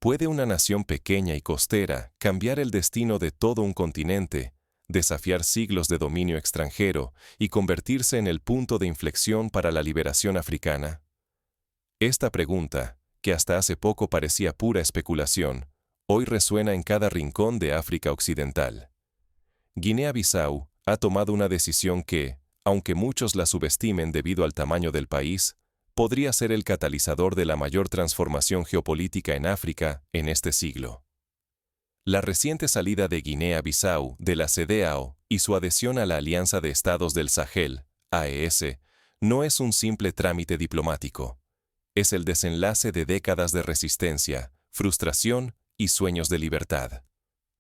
¿Puede una nación pequeña y costera cambiar el destino de todo un continente, desafiar siglos de dominio extranjero y convertirse en el punto de inflexión para la liberación africana? Esta pregunta, que hasta hace poco parecía pura especulación, hoy resuena en cada rincón de África Occidental. Guinea-Bissau ha tomado una decisión que, aunque muchos la subestimen debido al tamaño del país, podría ser el catalizador de la mayor transformación geopolítica en África en este siglo. La reciente salida de Guinea-Bissau de la CEDEAO y su adhesión a la Alianza de Estados del Sahel, AES, no es un simple trámite diplomático. Es el desenlace de décadas de resistencia, frustración y sueños de libertad.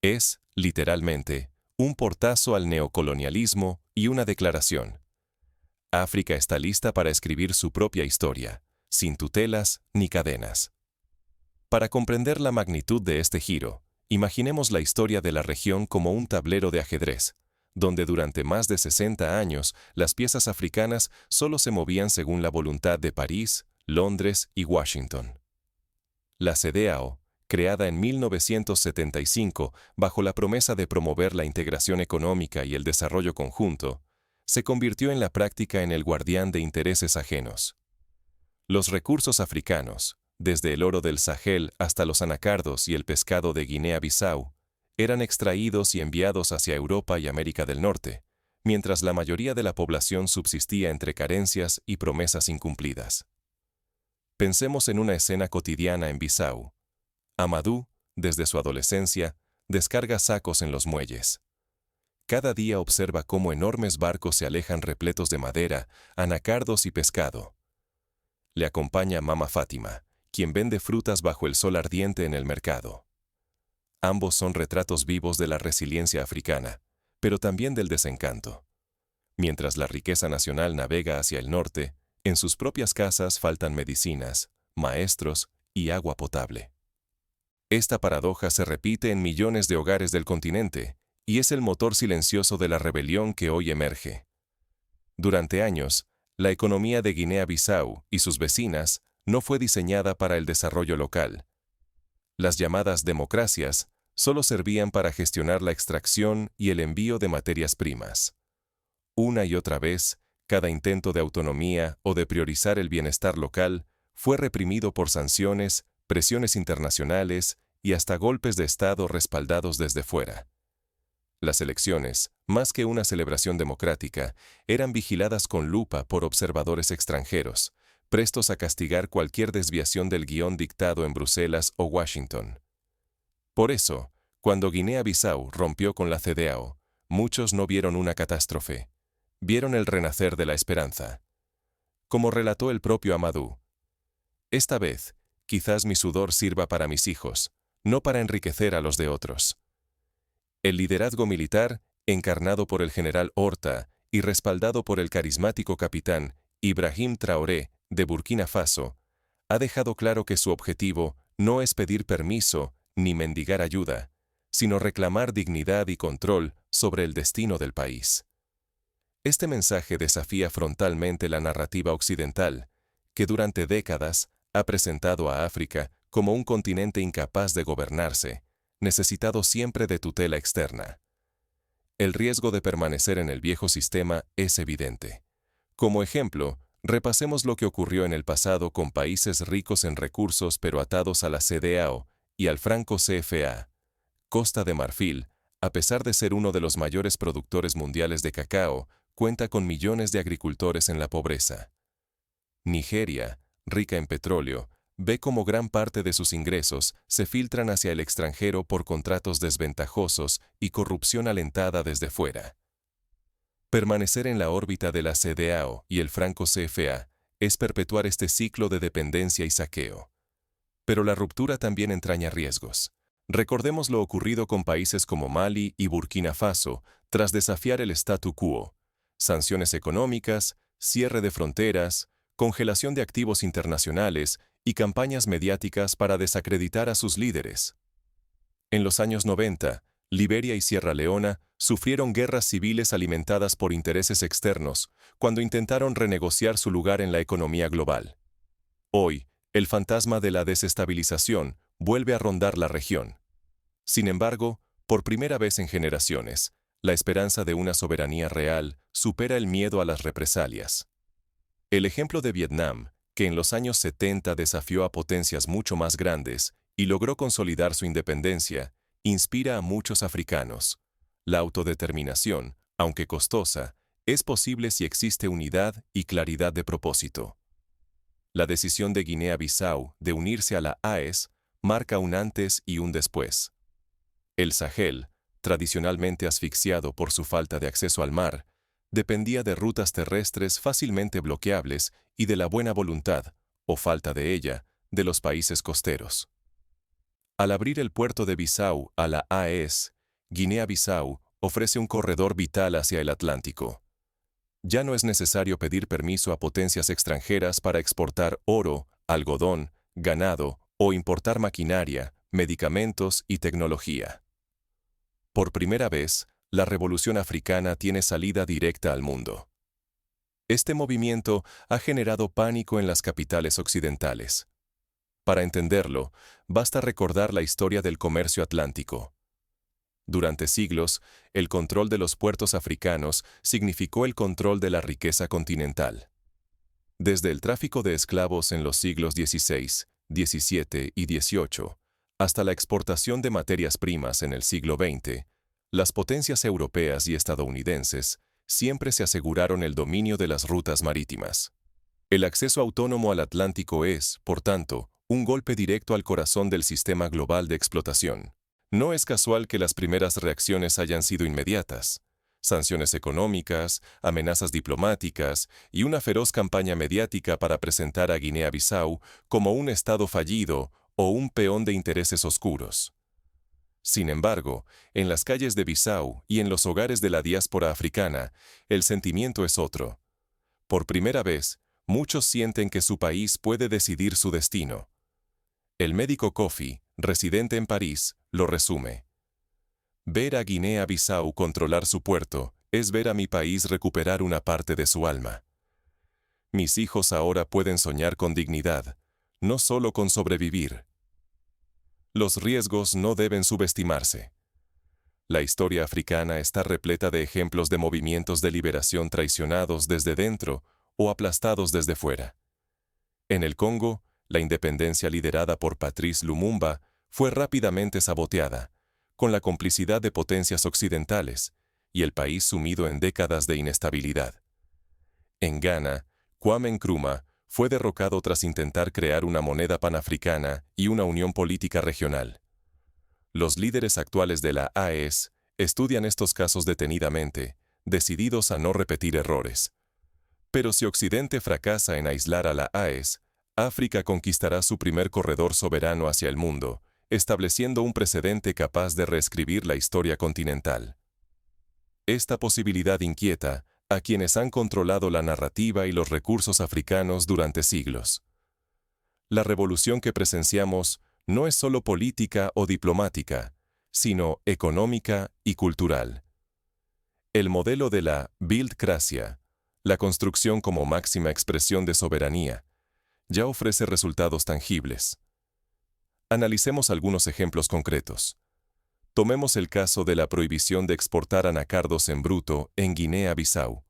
Es, literalmente, un portazo al neocolonialismo y una declaración. África está lista para escribir su propia historia, sin tutelas ni cadenas. Para comprender la magnitud de este giro, imaginemos la historia de la región como un tablero de ajedrez, donde durante más de 60 años las piezas africanas solo se movían según la voluntad de París, Londres y Washington. La CEDEAO, creada en 1975 bajo la promesa de promover la integración económica y el desarrollo conjunto, se convirtió en la práctica en el guardián de intereses ajenos. Los recursos africanos, desde el oro del Sahel hasta los anacardos y el pescado de Guinea-Bissau, eran extraídos y enviados hacia Europa y América del Norte, mientras la mayoría de la población subsistía entre carencias y promesas incumplidas. Pensemos en una escena cotidiana en Bissau. Amadou, desde su adolescencia, descarga sacos en los muelles. Cada día observa cómo enormes barcos se alejan repletos de madera, anacardos y pescado. Le acompaña Mama Fátima, quien vende frutas bajo el sol ardiente en el mercado. Ambos son retratos vivos de la resiliencia africana, pero también del desencanto. Mientras la riqueza nacional navega hacia el norte, en sus propias casas faltan medicinas, maestros y agua potable. Esta paradoja se repite en millones de hogares del continente, y es el motor silencioso de la rebelión que hoy emerge. Durante años, la economía de Guinea-Bissau y sus vecinas no fue diseñada para el desarrollo local. Las llamadas democracias solo servían para gestionar la extracción y el envío de materias primas. Una y otra vez, cada intento de autonomía o de priorizar el bienestar local fue reprimido por sanciones, presiones internacionales y hasta golpes de Estado respaldados desde fuera. Las elecciones, más que una celebración democrática, eran vigiladas con lupa por observadores extranjeros, prestos a castigar cualquier desviación del guión dictado en Bruselas o Washington. Por eso, cuando Guinea-Bissau rompió con la CEDEAO, muchos no vieron una catástrofe, vieron el renacer de la esperanza. Como relató el propio Amadou, esta vez, quizás mi sudor sirva para mis hijos, no para enriquecer a los de otros. El liderazgo militar, encarnado por el general Horta y respaldado por el carismático capitán Ibrahim Traoré de Burkina Faso, ha dejado claro que su objetivo no es pedir permiso ni mendigar ayuda, sino reclamar dignidad y control sobre el destino del país. Este mensaje desafía frontalmente la narrativa occidental, que durante décadas ha presentado a África como un continente incapaz de gobernarse, necesitado siempre de tutela externa. El riesgo de permanecer en el viejo sistema es evidente. Como ejemplo, repasemos lo que ocurrió en el pasado con países ricos en recursos pero atados a la CEDEAO y al franco CFA. Costa de Marfil, a pesar de ser uno de los mayores productores mundiales de cacao, cuenta con millones de agricultores en la pobreza. Nigeria, rica en petróleo, ve cómo gran parte de sus ingresos se filtran hacia el extranjero por contratos desventajosos y corrupción alentada desde fuera. Permanecer en la órbita de la CEDEAO y el franco CFA es perpetuar este ciclo de dependencia y saqueo. Pero la ruptura también entraña riesgos. Recordemos lo ocurrido con países como Mali y Burkina Faso tras desafiar el statu quo: sanciones económicas, cierre de fronteras, congelación de activos internacionales y campañas mediáticas para desacreditar a sus líderes. En los años 90, Liberia y Sierra Leona sufrieron guerras civiles alimentadas por intereses externos cuando intentaron renegociar su lugar en la economía global. Hoy, el fantasma de la desestabilización vuelve a rondar la región. Sin embargo, por primera vez en generaciones, la esperanza de una soberanía real supera el miedo a las represalias. El ejemplo de Vietnam, que en los años 70 desafió a potencias mucho más grandes y logró consolidar su independencia, inspira a muchos africanos. La autodeterminación, aunque costosa, es posible si existe unidad y claridad de propósito. La decisión de Guinea-Bissau de unirse a la AES marca un antes y un después. El Sahel, tradicionalmente asfixiado por su falta de acceso al mar, dependía de rutas terrestres fácilmente bloqueables y de la buena voluntad, o falta de ella, de los países costeros. Al abrir el puerto de Bissau a la AES, Guinea-Bissau ofrece un corredor vital hacia el Atlántico. Ya no es necesario pedir permiso a potencias extranjeras para exportar oro, algodón, ganado o importar maquinaria, medicamentos y tecnología. Por primera vez, la revolución africana tiene salida directa al mundo. Este movimiento ha generado pánico en las capitales occidentales. Para entenderlo, basta recordar la historia del comercio atlántico. Durante siglos, el control de los puertos africanos significó el control de la riqueza continental. Desde el tráfico de esclavos en los siglos XVI, XVII y XVIII, hasta la exportación de materias primas en el siglo XX, las potencias europeas y estadounidenses siempre se aseguraron el dominio de las rutas marítimas. El acceso autónomo al Atlántico es, por tanto, un golpe directo al corazón del sistema global de explotación. No es casual que las primeras reacciones hayan sido inmediatas. Sanciones económicas, amenazas diplomáticas y una feroz campaña mediática para presentar a Guinea-Bissau como un estado fallido o un peón de intereses oscuros. Sin embargo, en las calles de Bissau y en los hogares de la diáspora africana, el sentimiento es otro. Por primera vez, muchos sienten que su país puede decidir su destino. El médico Kofi, residente en París, lo resume. Ver a Guinea-Bissau controlar su puerto es ver a mi país recuperar una parte de su alma. Mis hijos ahora pueden soñar con dignidad, no solo con sobrevivir. Los riesgos no deben subestimarse. La historia africana está repleta de ejemplos de movimientos de liberación traicionados desde dentro o aplastados desde fuera. En el Congo, la independencia liderada por Patrice Lumumba fue rápidamente saboteada, con la complicidad de potencias occidentales, y el país sumido en décadas de inestabilidad. En Ghana, Kwame Nkrumah fue derrocado tras intentar crear una moneda panafricana y una unión política regional. Los líderes actuales de la AES estudian estos casos detenidamente, decididos a no repetir errores. Pero si Occidente fracasa en aislar a la AES, África conquistará su primer corredor soberano hacia el mundo, estableciendo un precedente capaz de reescribir la historia continental. Esta posibilidad inquieta a quienes han controlado la narrativa y los recursos africanos durante siglos. La revolución que presenciamos no es solo política o diplomática, sino económica y cultural. El modelo de la Bildkracia, la construcción como máxima expresión de soberanía, ya ofrece resultados tangibles. Analicemos algunos ejemplos concretos. Tomemos el caso de la prohibición de exportar anacardos en bruto en Guinea-Bissau.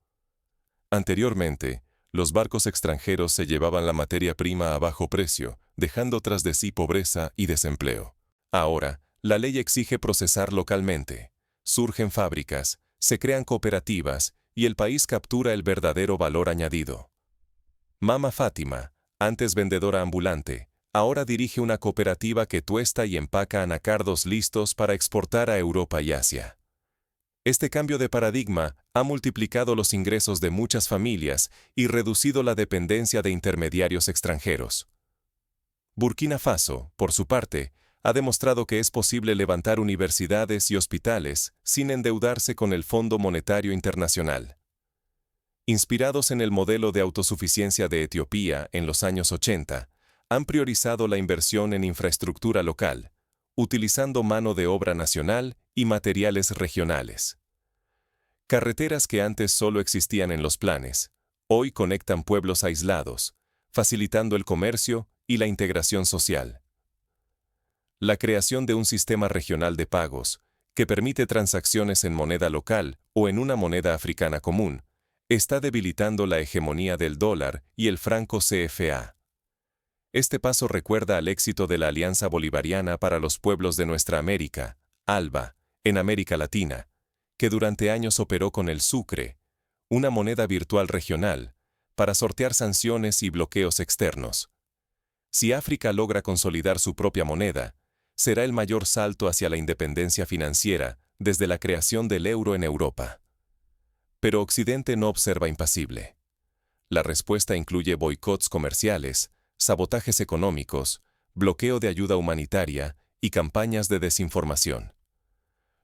Anteriormente, los barcos extranjeros se llevaban la materia prima a bajo precio, dejando tras de sí pobreza y desempleo. Ahora, la ley exige procesar localmente. Surgen fábricas, se crean cooperativas y el país captura el verdadero valor añadido. Mama Fátima, antes vendedora ambulante, ahora dirige una cooperativa que tuesta y empaca anacardos listos para exportar a Europa y Asia. Este cambio de paradigma ha multiplicado los ingresos de muchas familias y reducido la dependencia de intermediarios extranjeros. Burkina Faso, por su parte, ha demostrado que es posible levantar universidades y hospitales sin endeudarse con el Fondo Monetario Internacional. Inspirados en el modelo de autosuficiencia de Etiopía en los años 80, han priorizado la inversión en infraestructura local, utilizando mano de obra nacional y materiales regionales. Carreteras que antes solo existían en los planes, hoy conectan pueblos aislados, facilitando el comercio y la integración social. La creación de un sistema regional de pagos, que permite transacciones en moneda local o en una moneda africana común, está debilitando la hegemonía del dólar y el franco CFA. Este paso recuerda al éxito de la Alianza Bolivariana para los Pueblos de Nuestra América, ALBA, en América Latina, que durante años operó con el Sucre, una moneda virtual regional, para sortear sanciones y bloqueos externos. Si África logra consolidar su propia moneda, será el mayor salto hacia la independencia financiera desde la creación del euro en Europa. Pero Occidente no observa impasible. La respuesta incluye boicots comerciales, sabotajes económicos, bloqueo de ayuda humanitaria y campañas de desinformación.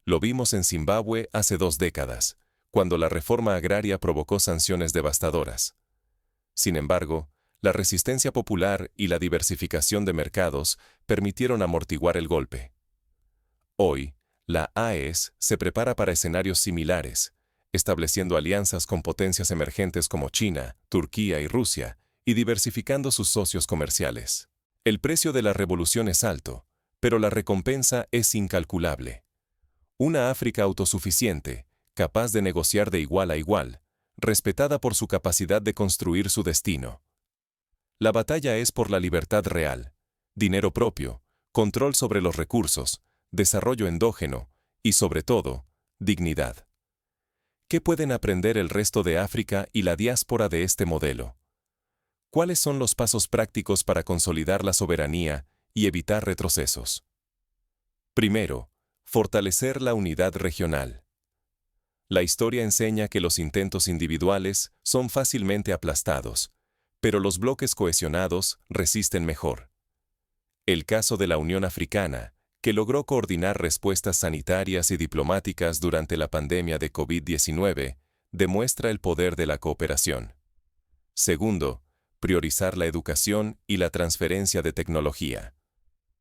Lo vimos en Zimbabue hace 2 décadas, cuando la reforma agraria provocó sanciones devastadoras. Sin embargo, la resistencia popular y la diversificación de mercados permitieron amortiguar el golpe. Hoy, la AES se prepara para escenarios similares, estableciendo alianzas con potencias emergentes como China, Turquía y Rusia, y diversificando sus socios comerciales. El precio de la revolución es alto, pero la recompensa es incalculable. Una África autosuficiente, capaz de negociar de igual a igual, respetada por su capacidad de construir su destino. La batalla es por la libertad real, dinero propio, control sobre los recursos, desarrollo endógeno y, sobre todo, dignidad. ¿Qué pueden aprender el resto de África y la diáspora de este modelo? ¿Cuáles son los pasos prácticos para consolidar la soberanía y evitar retrocesos? Primero, fortalecer la unidad regional. La historia enseña que los intentos individuales son fácilmente aplastados, pero los bloques cohesionados resisten mejor. El caso de la Unión Africana, que logró coordinar respuestas sanitarias y diplomáticas durante la pandemia de COVID-19, demuestra el poder de la cooperación. Segundo, priorizar la educación y la transferencia de tecnología.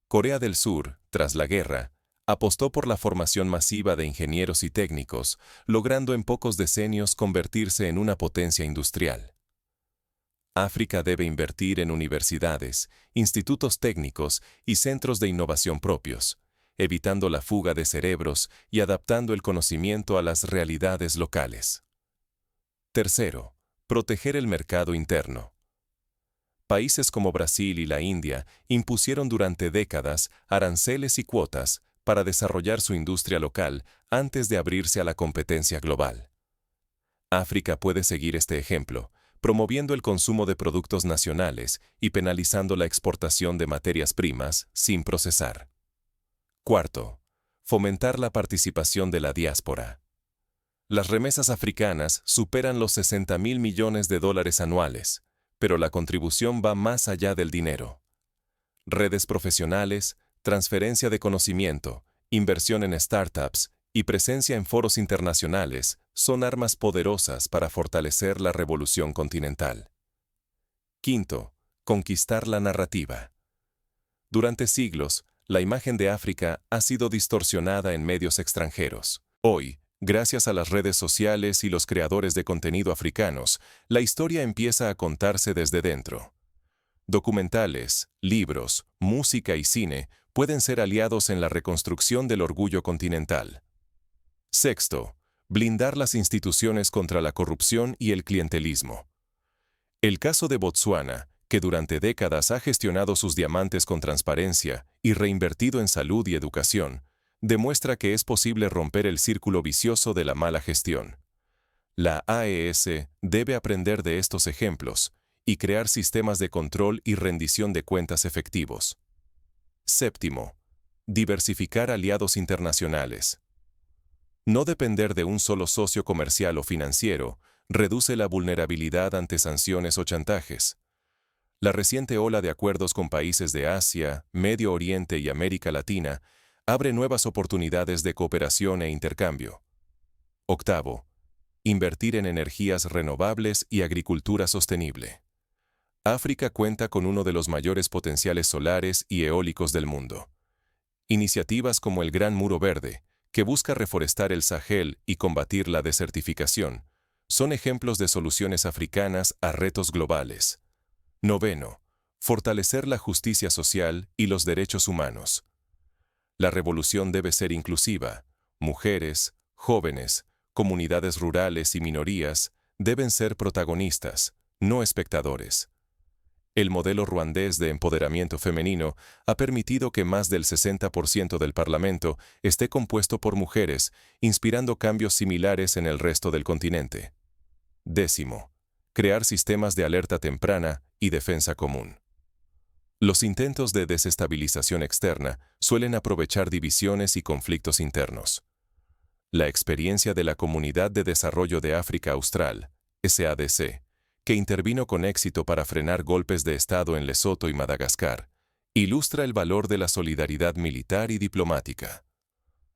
Corea del Sur, tras la guerra, apostó por la formación masiva de ingenieros y técnicos, logrando en pocos decenios convertirse en una potencia industrial. África debe invertir en universidades, institutos técnicos y centros de innovación propios, evitando la fuga de cerebros y adaptando el conocimiento a las realidades locales. Tercero, proteger el mercado interno. Países como Brasil y la India impusieron durante décadas aranceles y cuotas para desarrollar su industria local antes de abrirse a la competencia global. África puede seguir este ejemplo, promoviendo el consumo de productos nacionales y penalizando la exportación de materias primas sin procesar. Cuarto, fomentar la participación de la diáspora. Las remesas africanas superan los 60.000 millones de dólares anuales, pero la contribución va más allá del dinero. Redes profesionales, transferencia de conocimiento, inversión en startups y presencia en foros internacionales son armas poderosas para fortalecer la revolución continental. Quinto, conquistar la narrativa. Durante siglos, la imagen de África ha sido distorsionada en medios extranjeros. Hoy, gracias a las redes sociales y los creadores de contenido africanos, la historia empieza a contarse desde dentro. Documentales, libros, música y cine pueden ser aliados en la reconstrucción del orgullo continental. Sexto, blindar las instituciones contra la corrupción y el clientelismo. El caso de Botsuana, que durante décadas ha gestionado sus diamantes con transparencia y reinvertido en salud y educación, demuestra que es posible romper el círculo vicioso de la mala gestión. La AES debe aprender de estos ejemplos y crear sistemas de control y rendición de cuentas efectivos. Séptimo, diversificar aliados internacionales. No depender de un solo socio comercial o financiero reduce la vulnerabilidad ante sanciones o chantajes. La reciente ola de acuerdos con países de Asia, Medio Oriente y América Latina abre nuevas oportunidades de cooperación e intercambio. Octavo, invertir en energías renovables y agricultura sostenible. África cuenta con uno de los mayores potenciales solares y eólicos del mundo. Iniciativas como el Gran Muro Verde, que busca reforestar el Sahel y combatir la desertificación, son ejemplos de soluciones africanas a retos globales. Noveno, fortalecer la justicia social y los derechos humanos. La revolución debe ser inclusiva. Mujeres, jóvenes, comunidades rurales y minorías deben ser protagonistas, no espectadores. El modelo ruandés de empoderamiento femenino ha permitido que más del 60% del Parlamento esté compuesto por mujeres, inspirando cambios similares en el resto del continente. 10. Crear sistemas de alerta temprana y defensa común. Los intentos de desestabilización externa suelen aprovechar divisiones y conflictos internos. La experiencia de la Comunidad de Desarrollo de África Austral, SADC, que intervino con éxito para frenar golpes de Estado en Lesoto y Madagascar, ilustra el valor de la solidaridad militar y diplomática.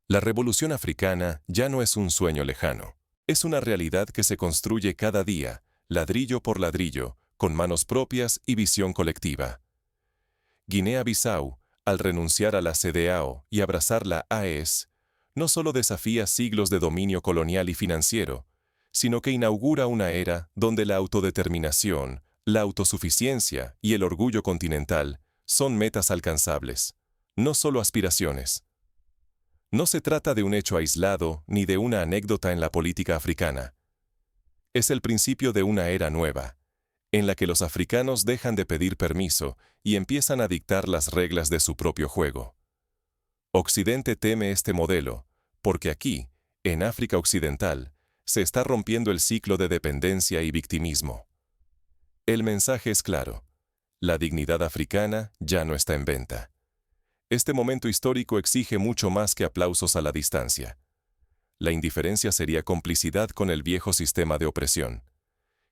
La Revolución Africana ya no es un sueño lejano. Es una realidad que se construye cada día, ladrillo por ladrillo, con manos propias y visión colectiva. Guinea-Bissau, al renunciar a la CEDEAO y abrazar la AES, no solo desafía siglos de dominio colonial y financiero, sino que inaugura una era donde la autodeterminación, la autosuficiencia y el orgullo continental son metas alcanzables, no solo aspiraciones. No se trata de un hecho aislado ni de una anécdota en la política africana. Es el principio de una era nueva, en la que los africanos dejan de pedir permiso y empiezan a dictar las reglas de su propio juego. Occidente teme este modelo, porque aquí, en África Occidental, se está rompiendo el ciclo de dependencia y victimismo. El mensaje es claro: la dignidad africana ya no está en venta. Este momento histórico exige mucho más que aplausos a la distancia. La indiferencia sería complicidad con el viejo sistema de opresión.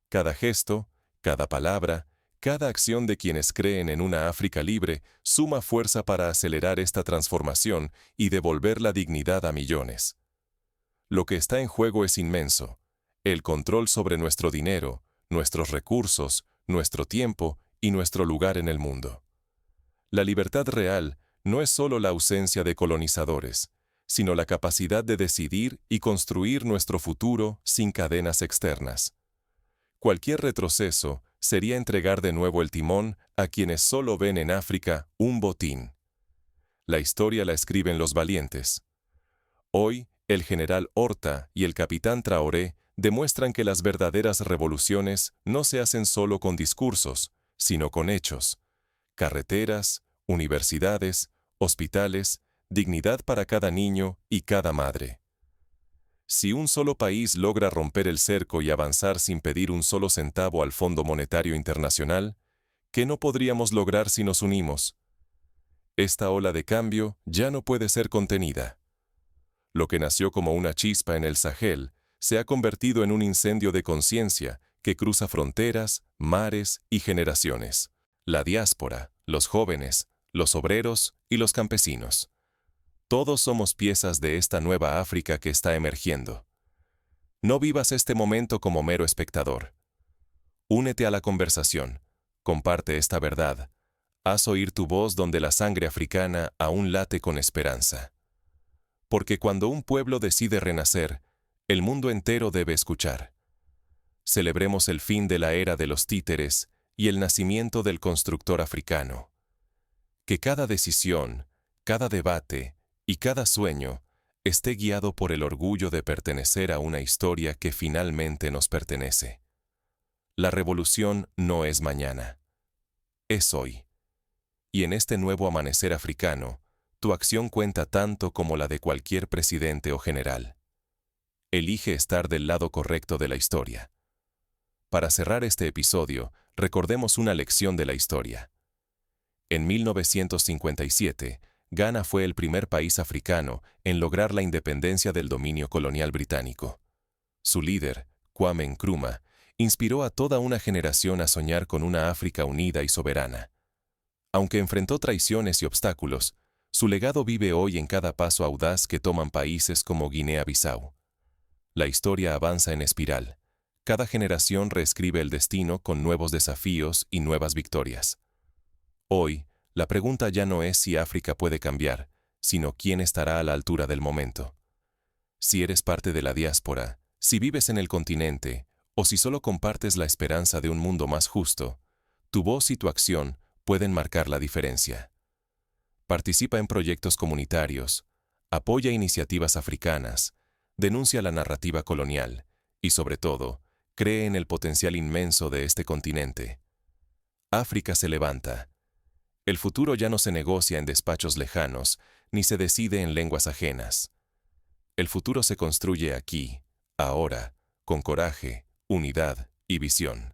Cada gesto, cada palabra, cada acción de quienes creen en una África libre suma fuerza para acelerar esta transformación y devolver la dignidad a millones. Lo que está en juego es inmenso: el control sobre nuestro dinero, nuestros recursos, nuestro tiempo y nuestro lugar en el mundo. La libertad real no es solo la ausencia de colonizadores, sino la capacidad de decidir y construir nuestro futuro sin cadenas externas. Cualquier retroceso sería entregar de nuevo el timón a quienes solo ven en África un botín. La historia la escriben los valientes. Hoy, el general Horta y el capitán Traoré demuestran que las verdaderas revoluciones no se hacen solo con discursos, sino con hechos. Carreteras, universidades, hospitales, dignidad para cada niño y cada madre. Si un solo país logra romper el cerco y avanzar sin pedir un solo centavo al Fondo Monetario Internacional, ¿qué no podríamos lograr si nos unimos? Esta ola de cambio ya no puede ser contenida. Lo que nació como una chispa en el Sahel se ha convertido en un incendio de conciencia que cruza fronteras, mares y generaciones. La diáspora, los jóvenes, los obreros y los campesinos. Todos somos piezas de esta nueva África que está emergiendo. No vivas este momento como mero espectador. Únete a la conversación, comparte esta verdad, haz oír tu voz donde la sangre africana aún late con esperanza. Porque cuando un pueblo decide renacer, el mundo entero debe escuchar. Celebremos el fin de la era de los títeres y el nacimiento del constructor africano. Que cada decisión, cada debate y cada sueño esté guiado por el orgullo de pertenecer a una historia que finalmente nos pertenece. La revolución no es mañana, es hoy. Y en este nuevo amanecer africano, tu acción cuenta tanto como la de cualquier presidente o general. Elige estar del lado correcto de la historia. Para cerrar este episodio, recordemos una lección de la historia. En 1957, Ghana fue el primer país africano en lograr la independencia del dominio colonial británico. Su líder, Kwame Nkrumah, inspiró a toda una generación a soñar con una África unida y soberana. Aunque enfrentó traiciones y obstáculos, su legado vive hoy en cada paso audaz que toman países como Guinea-Bissau. La historia avanza en espiral. Cada generación reescribe el destino con nuevos desafíos y nuevas victorias. Hoy, la pregunta ya no es si África puede cambiar, sino quién estará a la altura del momento. Si eres parte de la diáspora, si vives en el continente, o si solo compartes la esperanza de un mundo más justo, tu voz y tu acción pueden marcar la diferencia. Participa en proyectos comunitarios, apoya iniciativas africanas, denuncia la narrativa colonial y, sobre todo, cree en el potencial inmenso de este continente. África se levanta. El futuro ya no se negocia en despachos lejanos, ni se decide en lenguas ajenas. El futuro se construye aquí, ahora, con coraje, unidad y visión.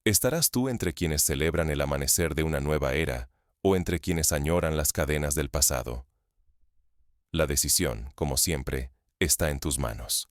¿Estarás tú entre quienes celebran el amanecer de una nueva era o entre quienes añoran las cadenas del pasado? La decisión, como siempre, está en tus manos.